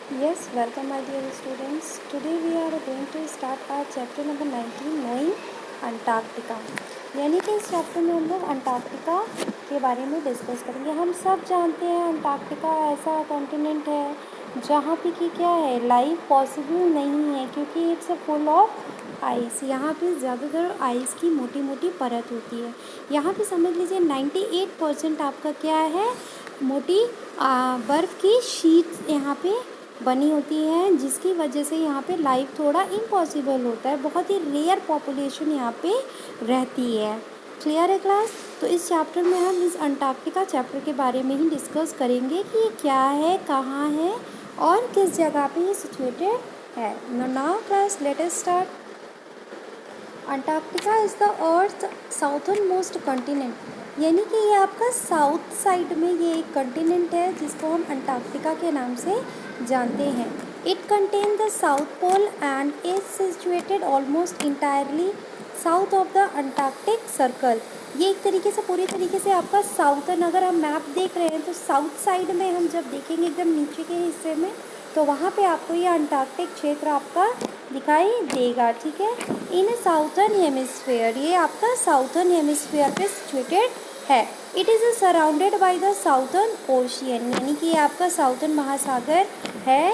Yes, welcome my dear students. Today we are going to start our chapter number 19 knowing Antarctica. यानी कि इस chapter में हम लोग अंटार्कटिका के बारे में डिस्कस करेंगे। हम सब जानते हैं अंटार्कटिका ऐसा कॉन्टिनेंट है जहाँ पे कि क्या है, लाइफ पॉसिबल नहीं है क्योंकि इट्स फुल ऑफ आइस। यहाँ पे ज़्यादातर आइस की मोटी मोटी परत होती है। यहाँ पे समझ लीजिए 98% आपका क्या है, मोटी बर्फ़ की शीट्स यहाँ पे बनी होती है, जिसकी वजह से यहाँ पे लाइफ थोड़ा इम्पॉसिबल होता है। बहुत ही रेयर पॉपुलेशन यहाँ पे रहती है। क्लियर है क्लास? तो इस चैप्टर में हम इस अंटार्कटिका चैप्टर के बारे में ही डिस्कस करेंगे कि ये क्या है, कहाँ है और किस जगह पे ये सिचुएटेड है। Now class let us start. Antarctica is the earth southern most continent, यानी कि ये आपका साउथ साइड में ये एक कंटिनेंट है जिसको हम अंटार्कटिका के नाम से जानते हैं। It contain the south pole and is situated almost entirely south of the Antarctic circle. ये एक तरीके से पूरी तरीके से आपका साउथर्न, अगर हम मैप देख रहे हैं तो साउथ साइड में हम जब देखेंगे एकदम नीचे के हिस्से में, तो वहाँ पे आपको ये अंटार्कटिक क्षेत्र आपका दिखाई देगा। ठीक है, इन साउथर्न हेमिस्फीयर, ये आपका साउथर्न हेमिस्फीयर पे सिचुएटेड है। It is surrounded by the southern ocean, यानी कि ये आपका साउथर्न महासागर है,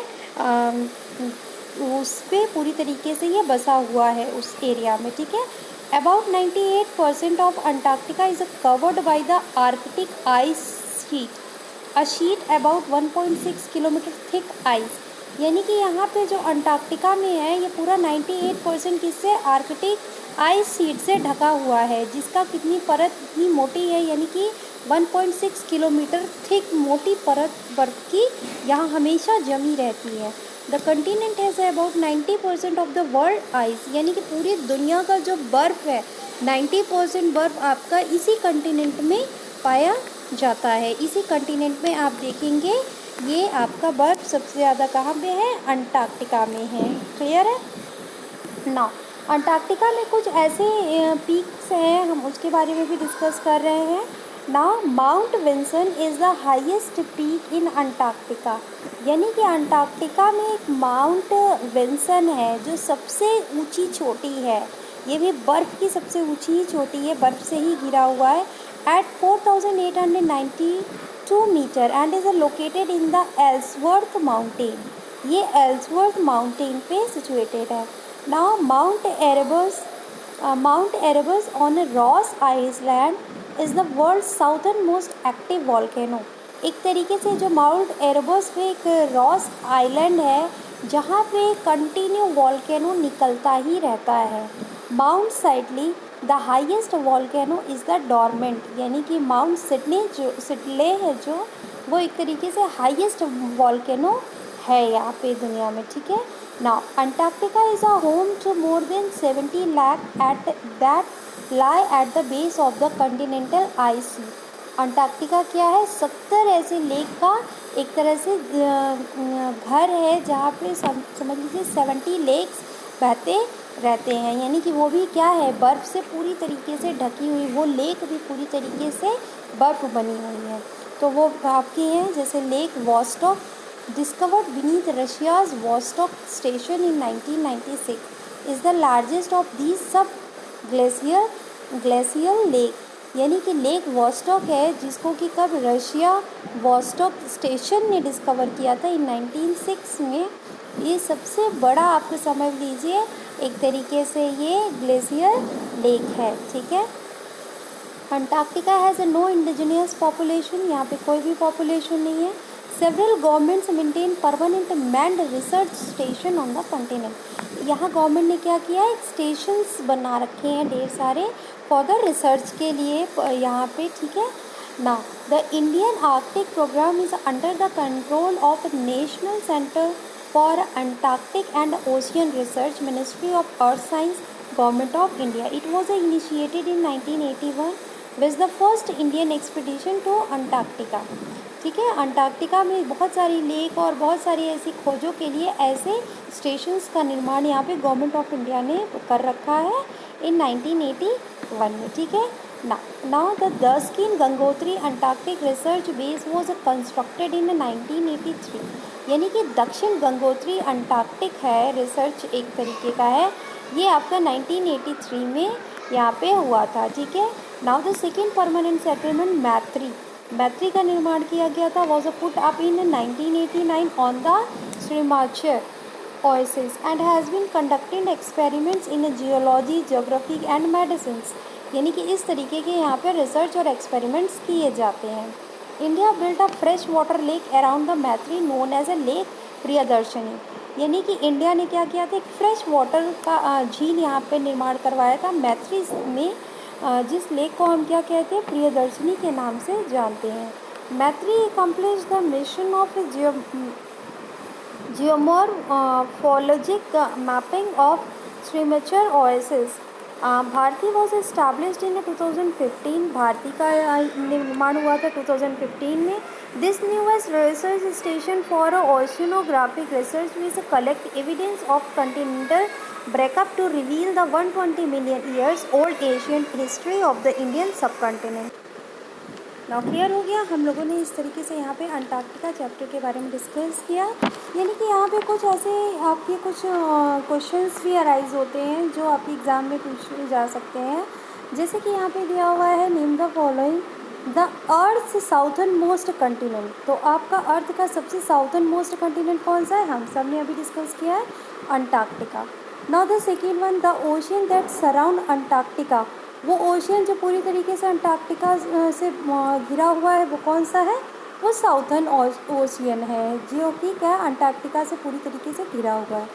उस पर पूरी तरीके से ये बसा हुआ है उस एरिया में। ठीक है, about 98% of Antarctica is covered by the Arctic ice sheet, a sheet about 1.6 kilometre thick ice. यानी कि यहाँ पे जो अंटार्कटिका में है ये पूरा 98% किससे, आर्कटिक आइस शीट से ढका हुआ है, जिसका कितनी परत इतनी मोटी है, यानी कि 1.6 किलोमीटर थिक मोटी परत बर्फ़ की यहाँ हमेशा जमी रहती है। The continent has about 90% of the world ice, यानी कि पूरी दुनिया का जो बर्फ़ है 90% बर्फ़ आपका इसी कंटिनेंट में पाया जाता है। इसी कंटिनेंट में आप देखेंगे ये आपका बर्फ़ सबसे ज़्यादा कहाँ पे है, अंटार्कटिका में है। क्लियर है ना? अंटार्कटिका में कुछ ऐसे पीक्स हैं, हम उसके बारे में भी डिस्कस कर रहे हैं ना। Mount Vinson is the highest peak in Antarctica, यानी कि अंटार्कटिका में एक माउंट विंसन है जो सबसे ऊंची चोटी है। ये भी बर्फ़ की सबसे ऊंची चोटी है, बर्फ़ से ही घिरा हुआ है, at 4,892 meter and is located in the Ellsworth mountain. ये एल्सवर्थ माउंटेन पे सिचुएटेड है। Now Mount Erebus on Ross Island is the world southern most active volcano. एक तरीके से जो माउंट एरेबस पे एक रॉस आइलैंड है जहाँ पे कंटिन्यू वॉल्केनो निकलता ही रहता है। Mount Sidley the highest volcano is the dormant, यानी कि माउंट सिडले है जो, वो एक तरीके से हाईएस्ट वॉल्केनो है यहाँ पे दुनिया में। ठीक है, now Antarctica is a home to more than 70 lakh at that lie at the base of the continental ice sea. Antarctica क्या है, 70 ऐसे लेक का एक तरह से घर है जहाँ पे समझ लीजिए 70 लेक्स बहते रहते हैं, यानी कि वो भी क्या है, बर्फ़ से पूरी तरीके से ढकी हुई, वो लेक भी पूरी तरीके से बर्फ़ बनी हुई है। तो वो आपकी हैं जैसे lake Vostok, discovered beneath Russia's Vostok station in 1996, is the largest of these sub glacial lake, यानी कि लेक वॉस्टॉक है जिसको कि कब रशिया वॉस्टॉक स्टेशन ने डिस्कवर किया था इन 1906 में। ये सबसे बड़ा आपको समझ लीजिए एक तरीके से ये ग्लेशियर लेक है। ठीक है, Antarctica has no indigenous population, यहाँ पे कोई भी पॉपुलेशन नहीं है। Several governments maintain permanent manned research station on the continent. यहाँ गवर्नमेंट ने क्या किया है, स्टेशंस बना रखे हैं ढेर सारे फॉर द रिसर्च के लिए यहाँ पे। ठीक है ना, the Indian Arctic programme is under the control of National Centre for Antarctic and Ocean Research, Ministry of Earth Science, Government of India. It was initiated in 1981 with the first Indian expedition to Antarctica. ठीक है, Antarctica में बहुत सारी lake और बहुत सारी ऐसी खोजों के लिए ऐसे स्टेशंस का निर्माण यहाँ पे गवर्नमेंट ऑफ इंडिया ने कर रखा है इन 1981 में। ठीक है, now the Dakshin Gangotri Antarctic research base was constructed in 1983, यानी कि दक्षिण गंगोत्री अंटार्कटिक है, रिसर्च एक तरीके का है, ये आपका 1983 में यहाँ पे हुआ था, ठीक है। Now the second permanent settlement Maitri, Maitri का निर्माण किया गया था, was a put up in 1989 on the Schirmacher oasis and has been conducting experiments in geology, geography and medicines, यानी कि इस तरीके के यहाँ पे रिसर्च और एक्सपेरिमेंट्स किए जाते हैं। India built a fresh water lake around the Maitri known as a lake Priyadarshini, यानी कि इंडिया ने क्या किया था, एक फ्रेश वाटर का झील यहाँ पे निर्माण करवाया था मैत्री में, जिस लेक को हम क्या कहते हैं, प्रियदर्शनी के नाम से जानते हैं। Maitri accomplish the mission of geomorphologic mapping of Srinagar oasis. Bharati was established in 2015, Bharati का निर्माण हुआ था 2015 में। This newest research station for oceanographic research which collect evidence of continental breakup to reveal the 120 million years old Asian history of the Indian subcontinent. Now clear हो गया, हम लोगों ने इस तरीके से यहाँ पे अंटार्कटिका चैप्टर के बारे में डिस्कस किया, यानी कि यहाँ पे कुछ ऐसे आपके कुछ क्वेश्चंस भी अराइज होते हैं जो आपके एग्ज़ाम में पूछे जा सकते हैं। जैसे कि यहाँ पे दिया हुआ है name the following the earth southern most continent, तो आपका अर्थ का सबसे साउथर्न मोस्ट कंटिनेंट कौन सा है, हम सब ने अभी डिस्कस किया है, Antarctica. Now the second one, the ocean that surround Antarctica, वो ओशियन जो पूरी तरीके से अंटार्कटिका से घिरा हुआ है वो कौन सा है, वो साउथर्न ओशियन है, जो कि क्या अंटार्कटिका से पूरी तरीके से घिरा हुआ है।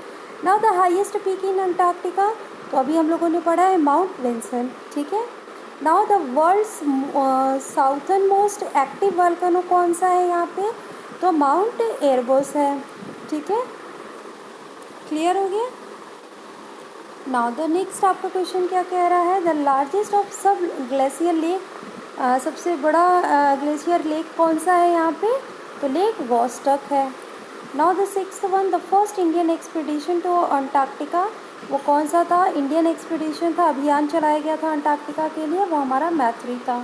Now the highest peak in Antarctica, तो अभी हम लोगों ने पढ़ा है माउंट विंसन, ठीक है। Now the world's southern most active volcano कौन सा है यहाँ पे, तो माउंट एरबस है, ठीक है, क्लियर हो गया। नाउ द नेक्स्ट आपका क्वेश्चन क्या कह रहा है, द लार्जेस्ट ऑफ सब ग्लेशियर लेक, सबसे बड़ा ग्लेशियर लेक कौन सा है यहाँ पे, तो लेक वॉस्टक है। Now the sixth one, the first Indian expedition to Antarctica, वो कौन सा था, इंडियन एक्सपीडिशन था, अभियान चलाया गया था अंटार्कटिका के लिए, वो हमारा मैत्री था।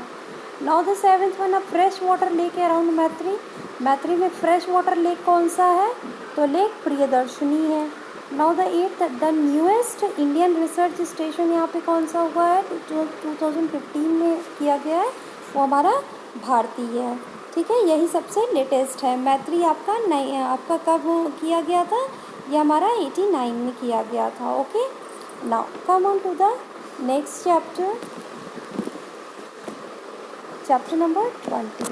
Now the seventh one, a fresh water lake around मैत्री, मैत्री में फ्रेश वाटर लेक कौन सा है, तो लेक प्रियदर्शनी है। Now the eighth, the newest Indian research station यहाँ पे कौन सा हुआ है, जो 2015 में किया गया है, वो हमारा भारतीय है, ठीक है, यही सबसे लेटेस्ट है। मैत्री आपका आपका कब किया गया था, ये हमारा 89 में किया गया था, okay. Now come on to the next chapter, chapter number 20,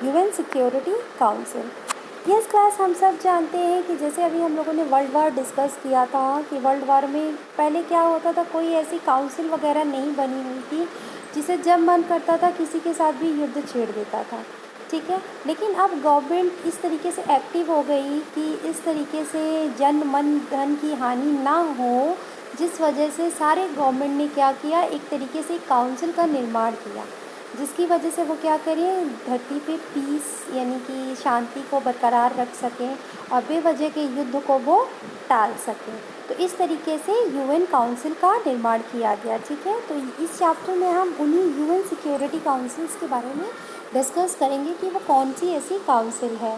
UN Security Council. Yes class, हम सब जानते हैं कि जैसे अभी हम लोगों ने वर्ल्ड वार डिस्कस किया था कि वर्ल्ड वार में पहले क्या होता था, कोई ऐसी काउंसिल वगैरह नहीं बनी हुई थी जिसे जब मन करता था किसी के साथ भी युद्ध छेड़ देता था, ठीक है। लेकिन अब गवर्नमेंट इस तरीके से एक्टिव हो गई कि इस तरीके से जन मन धन की हानि ना हो, जिस वजह से सारे गवर्नमेंट ने क्या किया, एक तरीके से काउंसिल का निर्माण किया, जिसकी वजह से वो क्या करें, धरती पे पीस यानी कि शांति को बरकरार रख सकें और बेवजह के युद्ध को वो टाल सकें। तो इस तरीके से यूएन काउंसिल का निर्माण किया गया, ठीक है। तो इस चैप्टर में हम उन्हीं यूएन सिक्योरिटी काउंसिल्स के बारे में डिस्कस करेंगे कि वो कौन सी ऐसी काउंसिल है,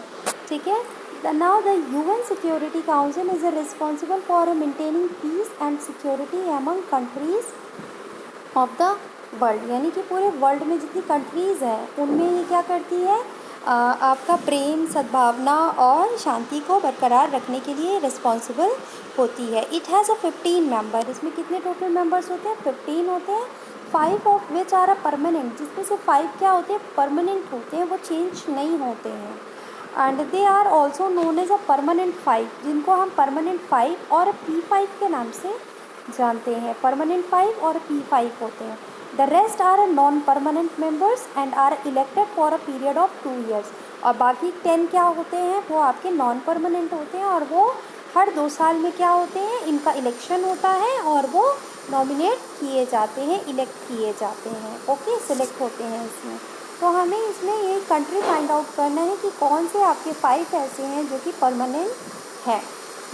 ठीक है। Now the UN Security Council is responsible for maintaining peace and security among countries of the world, यानी कि पूरे वर्ल्ड में जितनी कंट्रीज़ हैं उनमें ये क्या करती है, आपका प्रेम, सद्भावना और शांति को बरकरार रखने के लिए रिस्पॉन्सिबल होती है। इट हैज़ अ 15 मेंबर, इसमें कितने टोटल मेंबर्स होते हैं, 15 होते हैं। 5 of which are a permanent, जिसमें से 5 क्या होते हैं, परमानेंट होते हैं, वो चेंज नहीं होते हैं। And they are also known as a permanent 5, जिनको हम परमानेंट 5 और P5 के नाम से जानते हैं। परमानेंट 5 और P5 होते हैं। The rest are non permanent members and are elected for a period of 2 years, और बाकी 10 क्या होते हैं, वो आपके नॉन परमानेंट होते हैं और वो हर 2 साल में क्या होते हैं, इनका इलेक्शन होता है और वो नॉमिनेट किए जाते हैं, इलेक्ट किए जाते हैं, ओके, सिलेक्ट होते हैं इसमें। तो हमें इसमें ये कंट्री फाइंड आउट करना है कि कौन से आपके 5 ऐसे हैं जो कि परमानेंट हैं।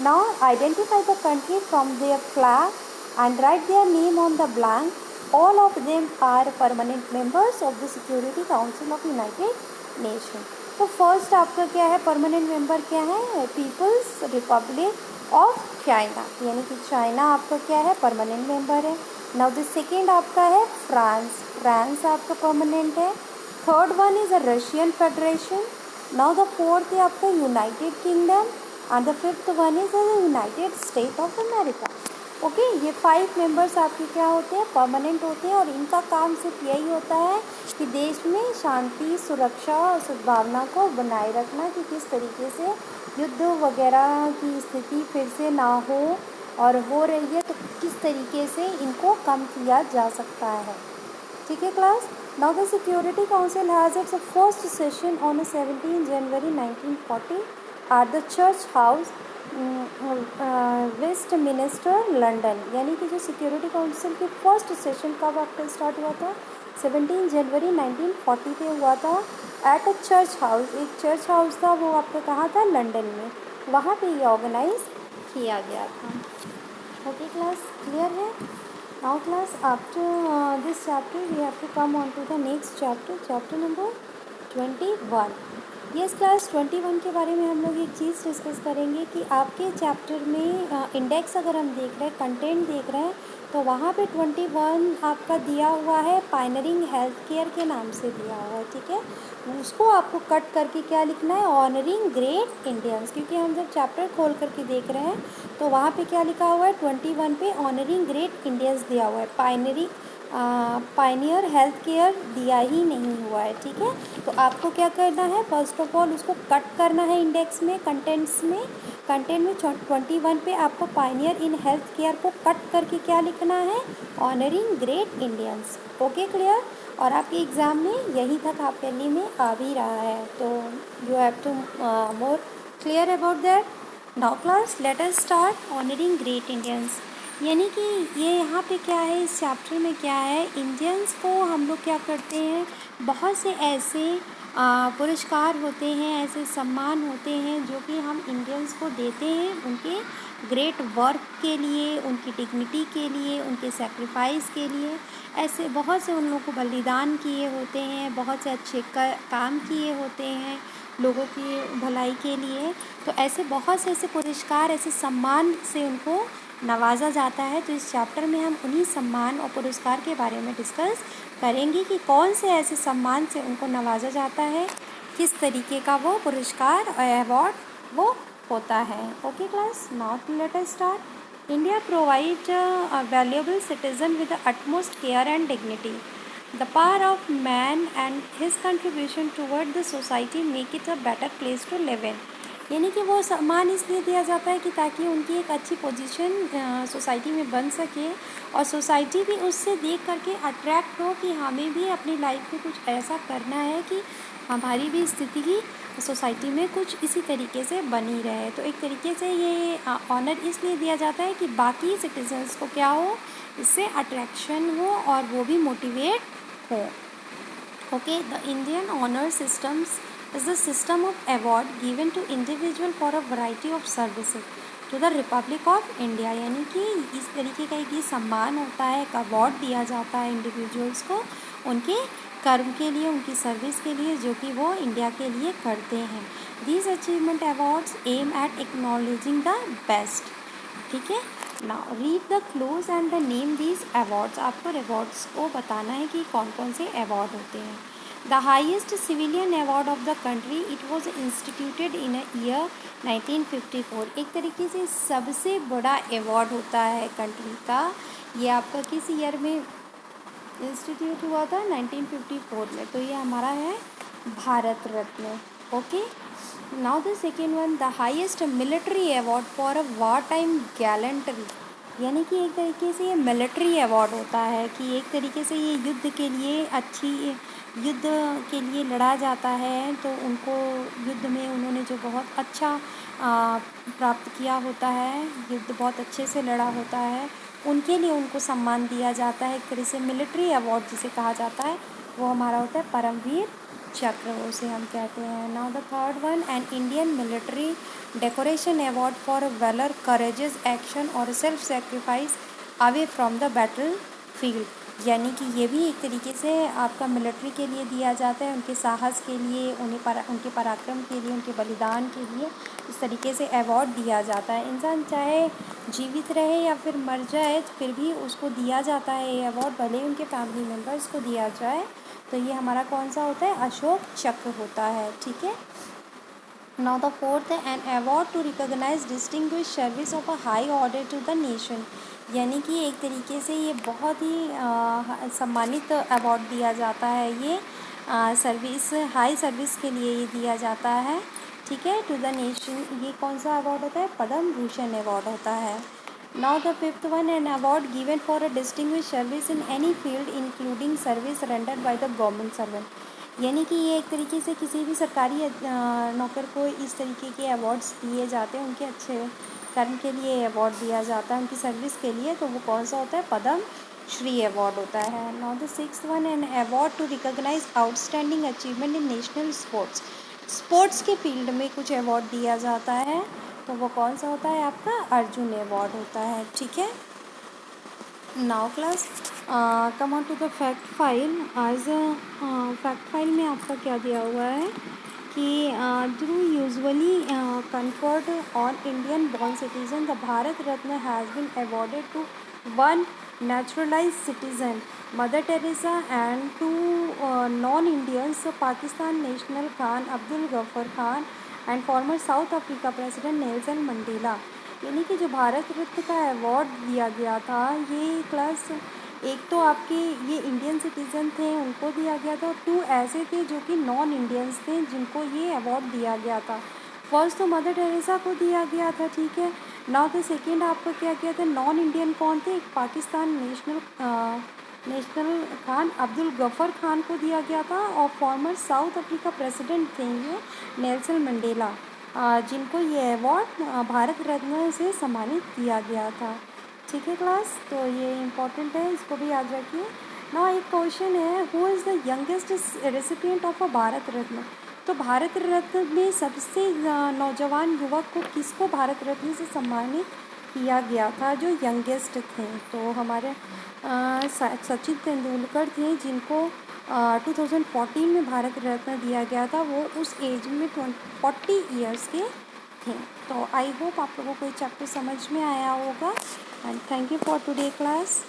Now identify the country from their flag and write their name on the blank. All of them are permanent members of the Security Council of United Nations. तो फर्स्ट आपका क्या है, परमानेंट मेंबर क्या है, peoples Republic of China, यानी कि China आपका क्या है, परमानेंट मेंबर है। नाउ द सेकेंड आपका है फ्रांस, फ्रांस आपका परमानेंट है। Third one is a Russian federation. Now the fourth है आपका United kingdom and the fifth one is the United state of America. Okay, ये 5 मेंबर्स आपके क्या होते हैं, परमानेंट होते हैं, और इनका काम सिर्फ यही होता है कि देश में शांति, सुरक्षा और सद्भावना को बनाए रखना, कि किस तरीके से युद्ध वगैरह की स्थिति फिर से ना हो, और हो रही है तो किस तरीके से इनको कम किया जा सकता है। ठीक है class. Now the Security Council has its first session on 17 January 1940 at the Church House Westminster London, यानी कि जो सिक्योरिटी काउंसिल के फर्स्ट सेशन कब आपका स्टार्ट हुआ था, 17 जनवरी 1940 पे हुआ था, एट अ चर्च हाउस, एक चर्च हाउस था वो आपका कहाँ था, लंदन में, वहाँ पे ये ऑर्गेनाइज किया गया था। ओके क्लास, क्लियर है। Now class after this chapter we have to come on to the next chapter, chapter number 21। Yes class, 21 के बारे में हम लोग एक चीज़ डिस्कस करेंगे कि आपके चैप्टर में इंडेक्स अगर हम देख रहे हैं, कंटेंट देख रहे हैं, तो वहाँ पे 21 आपका दिया हुआ है पायनरिंग हेल्थ केयर के नाम से दिया हुआ है। ठीक है, उसको आपको कट करके क्या लिखना है, ऑनरिंग ग्रेट इंडियंस, क्योंकि हम जब चैप्टर खोल करके देख रहे हैं तो वहाँ पे क्या लिखा हुआ है, 21 पे ऑनरिंग ग्रेट इंडियंस दिया हुआ है, पायनियर हेल्थ केयर दिया ही नहीं हुआ है। ठीक है, तो आपको क्या करना है, फर्स्ट ऑफ ऑल उसको कट करना है इंडेक्स में, कंटेंट में 21 पे आपको पायनियर इन हेल्थ केयर को कट करके क्या लिखना है, honouring great Indians. Okay clear. और आपके एग्ज़ाम में यही तक आपके लिए में आ भी रहा है, तो you have to more clear about that. Now class let us start honouring great Indians, यानी कि ये यहाँ पे क्या है, इस चैप्टर में क्या है, इंडियंस को हम लोग क्या करते हैं, बहुत से ऐसे पुरस्कार होते हैं, ऐसे सम्मान होते हैं जो कि हम इंडियंस को देते हैं उनके ग्रेट वर्क के लिए, उनकी डिग्निटी के लिए, उनके सेक्रीफाइस के लिए। ऐसे बहुत से उन लोगों को बलिदान किए होते हैं, बहुत से अच्छे काम किए होते हैं लोगों की भलाई के लिए। तो ऐसे बहुत से ऐसे पुरस्कार, ऐसे सम्मान से उनको नवाजा जाता है। तो इस चैप्टर में हम उन्हीं सम्मान और पुरस्कार के बारे में डिस्कस करेंगे कि कौन से ऐसे सम्मान से उनको नवाजा जाता है, किस तरीके का वो पुरस्कार और अवार्ड वो होता है। Okay class, now let us start. India provide a valuable citizen with the utmost care and dignity. The power of man and his contribution toward the society make it a better place to live in। यानी कि वो सम्मान इसलिए दिया जाता है कि ताकि उनकी एक अच्छी पोजीशन सोसाइटी में बन सके, और सोसाइटी भी उससे देख करके अट्रैक्ट हो कि हमें भी अपनी लाइफ में कुछ ऐसा करना है कि हमारी भी स्थिति की सोसाइटी में कुछ इसी तरीके से बनी रहे। तो एक तरीके से ये ऑनर इसलिए दिया जाता है कि बाकी सिटीजन्स को क्या हो, इससे अट्रैक्शन हो और वो भी मोटिवेट हो। Okay, the Indian honour systems is the system of award given to individual for a variety of services to the Republic of India। यानी कि इस तरीके का एक ये सम्मान होता है, एक अवार्ड दिया जाता है इंडिविजुअल्स को उनके कर्म के लिए, उनकी सर्विस के लिए जो कि वो इंडिया के लिए करते हैं। These achievement awards aim at acknowledging the best। ठीक है, now read the close and the name these awards. आपको अवार्ड्स को बताना है कि कौन कौन से अवार्ड होते हैं। The highest civilian award of the country, it was instituted in a year 1954। एक तरीके से सबसे बड़ा अवार्ड होता है कंट्री का, ये आपका किस ईयर में इंस्टीट्यूट हुआ था, 1954 में। तो ये हमारा है Bharat Ratna. Okay, now the second one, the highest military award for a war time gallantry. यानी कि एक तरीके से ये मिलिट्री अवार्ड होता है कि एक तरीके से ये युद्ध के लिए युद्ध के लिए लड़ा जाता है, तो उनको युद्ध में उन्होंने जो बहुत अच्छा प्राप्त किया होता है, युद्ध बहुत अच्छे से लड़ा होता है, उनके लिए उनको सम्मान दिया जाता है। एक तरह से मिलिट्री अवार्ड जिसे कहा जाता है वो हमारा होता है परमवीर चक्र, उसे हम कहते हैं। Now the third one, an Indian military decoration award for valour, courageous action और self sacrifice away from the battlefield. यानी कि ये भी एक तरीके से आपका मिलिट्री के लिए दिया जाता है, उनके साहस के लिए, उनके पराक्रम के लिए, उनके बलिदान के लिए इस तरीके से अवार्ड दिया जाता है। इंसान चाहे जीवित रहे या फिर मर जाए फिर भी उसको दिया जाता है ये अवार्ड, भले ही उनके फैमिली मेम्बर्स को दिया जाए। तो ये हमारा कौन सा होता है, अशोक चक्र होता है, ठीक है। नाउ द फोर्थ है an award to recognise distinguish service of a high order to the nation. यानी कि एक तरीके से ये बहुत ही सम्मानित अवार्ड दिया जाता है, ये सर्विस, हाई सर्विस के लिए ये दिया जाता है, ठीक है, टू द नेशन। ये कौन सा अवार्ड होता है, पद्म भूषण अवार्ड होता है। Now the fifth one, an award given for a distinguish service in any field including service rendered by the government servant. यानी कि ये एक तरीके से किसी भी सरकारी नौकर को इस तरीके के अवार्ड्स दिए जाते हैं, उनके अच्छे कर्म के लिए अवार्ड दिया जाता है, उनकी सर्विस के लिए। तो वो कौन सा होता है, पद्म श्री अवार्ड होता है। Now the sixth one, an award to recognise outstanding achievement in national sports. Sports के फील्ड में कुछ अवार्ड दिया जाता है, तो वो कौन सा होता है, आपका अर्जुन अवार्ड होता है, ठीक है। Now class come on to the fact file. आज फैक्ट फाइल में आपका क्या दिया हुआ है कि drew usually conferred on Indian born citizen, the Bharat Ratna has been awarded to one naturalized citizen, Mother Teresa, and two non-Indians, Pakistan national Khan Abdul Ghaffar Khan and former South Africa President Nelson Mandela। यानी कि जो भारत रत्न का award दिया गया था, ये class एक तो आपके ये इंडियन सिटीज़न थे उनको दिया गया था, और टू ऐसे थे जो कि नॉन इंडियंस थे जिनको ये अवार्ड दिया गया था। फर्स्ट तो मदर टेरेसा को दिया गया था, ठीक है। नाउ तो सेकेंड आपको क्या किया था, नॉन इंडियन कौन थे, एक पाकिस्तान नेशनल खान अब्दुल गफ़र खान को दिया गया था, और फॉर्मर साउथ अफ्रीका प्रेसिडेंट थे ये नेल्सन मंडेला, जिनको ये अवार्ड भारत रत्न से सम्मानित किया गया था, ठीक है क्लास। तो ये इम्पॉर्टेंट है, इसको भी याद रखिए। ना एक क्वेश्चन है, who is the youngest recipient of a Bharat Ratna. तो भारत रत्न में सबसे नौजवान युवक को किसको भारत रत्न से सम्मानित किया गया था, जो यंगेस्ट थे, तो हमारे सचिन तेंदुलकर थे, जिनको 2014 में भारत रत्न दिया गया था। वो उस एज में 40 ईयर्स के थे। तो आई होप आप लोगों को ये चैप्टर समझ में आया होगा, and thank you for today class.